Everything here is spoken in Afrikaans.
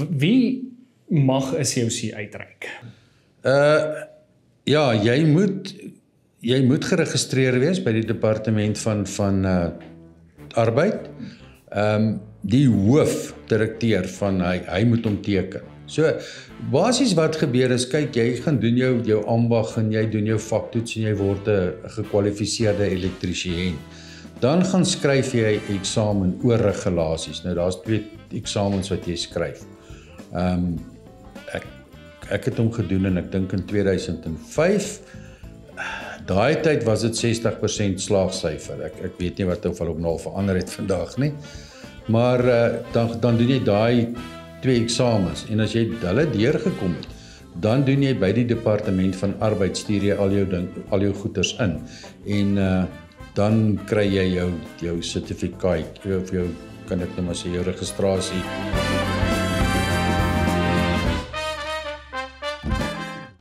Wie mag 'n COC uitreik? Ja, jy moet geregistreer wees by die departement van arbeid. Die hoofdirekteur van hy moet hom teken. So, basies wat gebeur is, kyk, jy gaan doen jou ambag en jy doen jou vaktoets en jy word 'n gekwalifiseerde elektriesien. Dan gaan skryf jy eksamen oor regulasies. Nou, daar's 2 eksamens wat jy skryf. Ek het hom gedoen en ek dink in 2005. Daai tyd was dit 60% slaagsyfer. Ek weet nie wat of hulle op nou verander het vandag nie. Maar dan doen jy daai 2 eksamens en as jy hulle deurgekom het, dan doen jy by die departement van arbeid stuur jy al jou goeders in en dan kry jy jou sertifikaat of jou kan ek nou maar sê jou registrasie